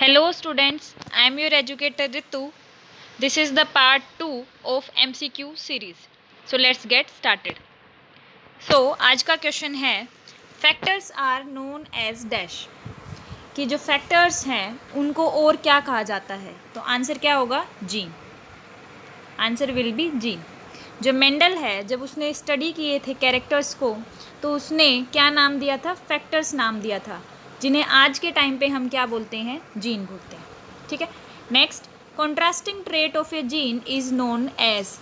Hello students, I am your educator Ritu. This is the part 2 of MCQ series. So let's get started. So आज का question है factors are known as dash कि जो factors हैं उनको और क्या कहा जाता है। तो आंसर क्या होगा? Gene. Answer will be gene. जो मेंडल है जब उसने स्टडी किए थे कैरेक्टर्स को तो उसने क्या नाम दिया था? फैक्टर्स नाम दिया था, जिन्हें आज के टाइम पे हम क्या बोलते हैं? जीन बोलते हैं। ठीक है। Next, contrasting trait of a gene is known as.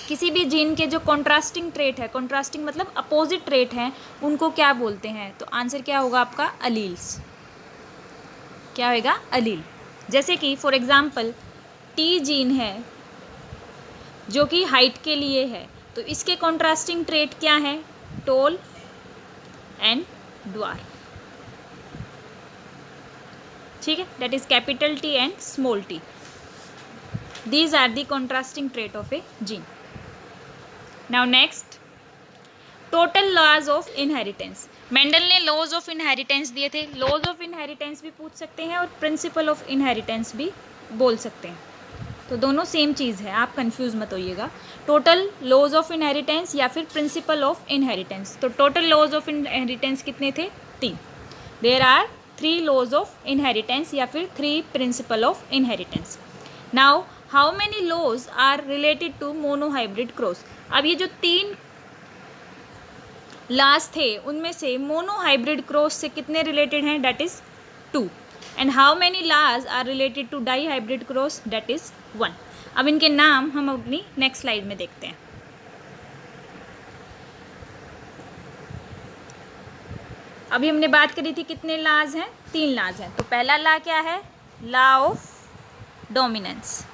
किसी भी जीन के जो कॉन्ट्रास्टिंग ट्रेट है, कॉन्ट्रास्टिंग मतलब अपोजिट ट्रेट हैं, उनको क्या बोलते हैं? तो आंसर क्या होगा आपका? अलील्स। क्या होगा? अलील। जैसे कि फॉर एग्जाम्पल टी जीन है जो कि हाइट के लिए है, तो इसके कॉन्ट्रास्टिंग ट्रेट क्या है? Tall and dwarf. ठीक है, that is capital T and small T. These are the contrasting trait of a gene. Now next, total laws of inheritance. Mendel ने लॉज ऑफ इनहेरिटेंस दिए थे। लॉज ऑफ इनहेरिटेंस भी पूछ सकते हैं और प्रिंसिपल ऑफ इनहेरिटेंस भी बोल सकते हैं, तो दोनों सेम चीज़ है, आप कंफ्यूज मत होइएगा। टोटल लॉज ऑफ इनहेरिटेंस या फिर प्रिंसिपल ऑफ इनहेरिटेंस। तो टोटल लॉज ऑफ इनहेरिटेंस कितने थे? 3। There are 3 laws of inheritance या फिर 3 principle of inheritance. Now how many laws are related to monohybrid cross. अब ये जो 3 लॉज थे उनमें से मोनोहाइब्रिड क्रॉस से कितने रिलेटेड हैं? That is 2। And how many laws are related to dihybrid cross? That is 1। अब इनके नाम हम अपनी नेक्स्ट स्लाइड में देखते हैं। अभी हमने बात करी थी कितने लॉज हैं? 3 लॉज हैं। तो पहला लॉ क्या है? Law of dominance.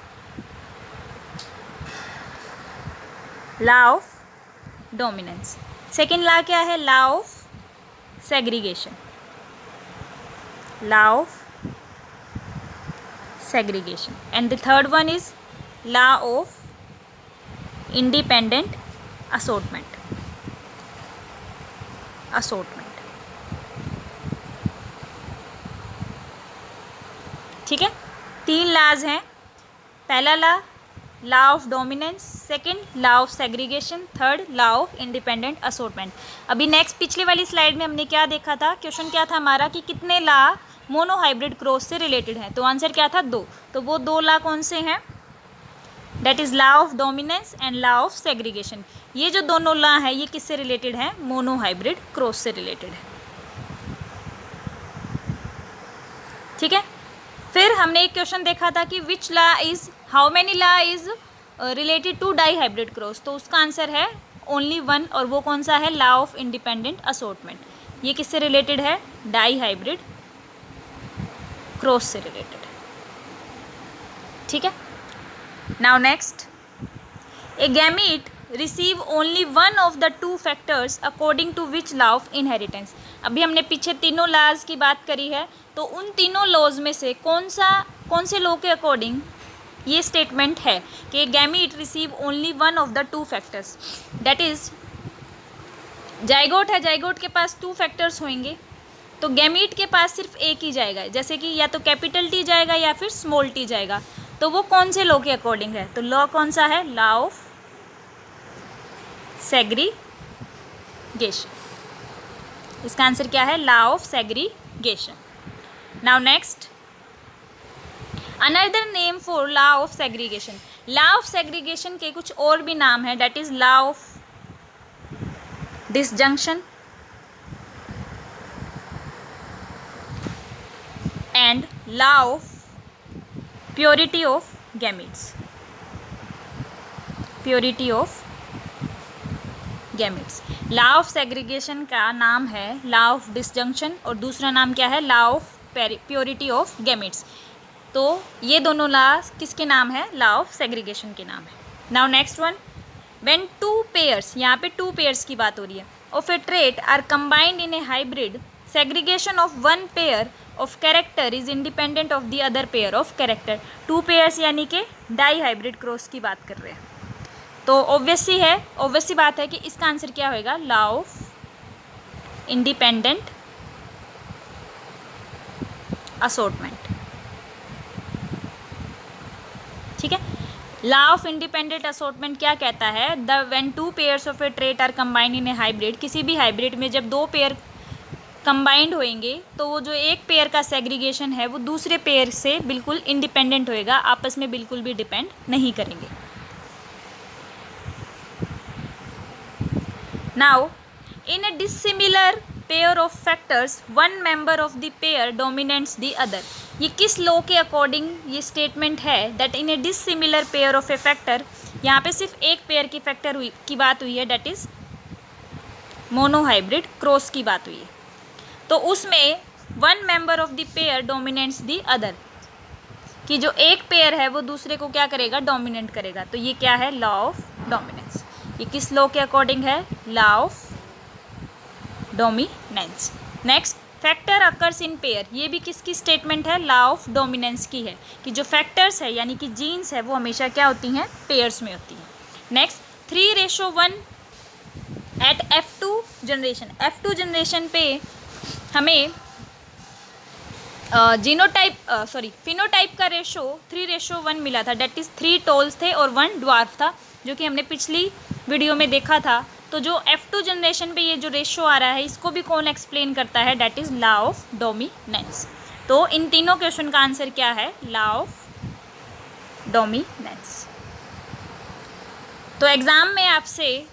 Law of dominance. Second law क्या है? Law of segregation. Law of segregation. And the third one is law of independent assortment. ठीक है, 3 लॉज हैं। पहला law of dominance, second law of segregation, third law of independent assortment. अभी next पिछले वाली slide में हमने क्या देखा था? क्वेश्चन क्या था हमारा कि कितने लॉ मोनोहाइब्रिड क्रॉस से रिलेटेड है? तो आंसर क्या था? 2। तो वो 2 लॉ कौन से हैं? That is law of dominance and law of segregation. ये जो दोनों लॉ है ये किससे रिलेटेड है? मोनोहाइब्रिड क्रॉस से रिलेटेड है। ठीक है। फिर हमने एक क्वेश्चन देखा था कि which law is, how many law is related to dihybrid cross. तो उसका आंसर है ओनली 1, और वो कौन सा है? Law of independent assortment. ये किससे रिलेटेड है? डाई हाइब्रिड क्रॉस से रिलेटेड है। ठीक है। Now next, a gamete receive only one of the 2 factors according to which law of inheritance. अभी हमने पीछे तीनों लॉज की बात करी है, तो उन तीनों लॉज में से कौन से लॉ के अकॉर्डिंग ये स्टेटमेंट है कि gamete receive only one of the 2 factors. That is zygote है, जाइगोट के पास 2 फैक्टर्स होंगे, तो गैमीट के पास सिर्फ एक ही जाएगा, जैसे कि या तो कैपिटल टी जाएगा या फिर स्मॉल टी जाएगा। तो वो कौन से लॉ के अकॉर्डिंग है? तो लॉ कौन सा है? Law of segregation. इसका आंसर क्या है? Law of segregation. Now next, another name for law of segregation. Law of segregation के कुछ और भी नाम है। That is law of disjunction and law of purity of gametes. Purity of gametes. law of segregation का नाम है law of disjunction और दूसरा नाम क्या है? law of purity of gametes. तो ये दोनों लॉ किसके नाम है? law of segregation के नाम है। now next one, when 2 pairs, यहाँ पे 2 pairs की बात हो रही है, of a trait are combined in a hybrid, segregation of one pair of character is independent of the other pair of character. 2 pairs यानी कि डाई हाइब्रिड क्रॉस की बात कर रहे हैं। तो ऑब्वियस सी बात है कि इसका आंसर क्या होएगा? Law of independent assortment. ठीक है। लॉ ऑफ इंडिपेंडेंट असॉर्टमेंट क्या कहता है, when two pairs of a trait are combined in a hybrid, किसी भी हाइब्रिड में जब दो पेयर कंबाइंड होएंगे तो वो जो एक पेयर का सेग्रीगेशन है वो दूसरे पेयर से बिल्कुल इंडिपेंडेंट होएगा, आपस में बिल्कुल भी डिपेंड नहीं करेंगे। Now in A dissimilar pair of factors one member of the pair dominates the other. ये किस लॉ के अकॉर्डिंग ये स्टेटमेंट है, that in A dissimilar pair of A factor, यहाँ पे सिर्फ एक पेयर की फैक्टर की बात हुई है, डेट इज मोनोहाइब्रिड क्रॉस की बात हुई है। तो उसमें one member of the pair dominates the other, कि जो एक पेयर है वो दूसरे को क्या करेगा, डोमिनेट करेगा। तो ये क्या है, लॉ ऑफ डोमिनेंस। ये किस लॉ के अकॉर्डिंग है, law of dominance. Next, factor occurs in pair, ये भी किसकी स्टेटमेंट है, लॉ ऑफ डोमिनेंस की है, कि जो फैक्टर्स है यानी कि जीन्स है वो हमेशा क्या होती हैं, पेयर्स में होती हैं। Next, 3:1 eight F2 generation, F2 generation पे हमें फिनोटाइप का रेशो 3:1 मिला था, डेट इज़ 3 टॉल्स थे और 1 ड्वार्फ था, जो कि हमने पिछली वीडियो में देखा था। तो जो F2 जनरेशन पे ये जो रेशो आ रहा है इसको भी कौन एक्सप्लेन करता है, that is law of dominance. तो इन तीनों क्वेश्चन का आंसर क्या है, लॉ ऑफ डोमिनेंस। तो एग्ज़ाम में आपसे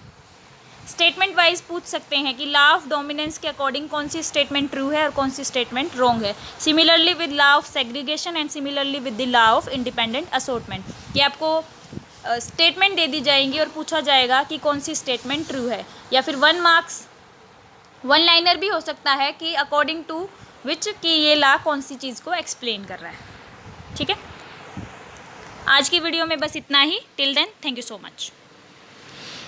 स्टेटमेंट वाइज पूछ सकते हैं कि लॉ ऑफ डोमिनेंस के अकॉर्डिंग कौन सी स्टेटमेंट ट्रू है और कौन सी स्टेटमेंट रॉन्ग है। Similarly with law of segregation and similarly with the law of independent assortment, ये आपको स्टेटमेंट दे दी जाएंगी और पूछा जाएगा कि कौन सी स्टेटमेंट ट्रू है, या फिर 1 मार्क्स 1 लाइनर भी हो सकता है कि अकॉर्डिंग टू विच कि ये लॉ कौन सी चीज़ को एक्सप्लेन कर रहा है। ठीक है, आज की वीडियो में बस इतना ही। Till then, thank you so much.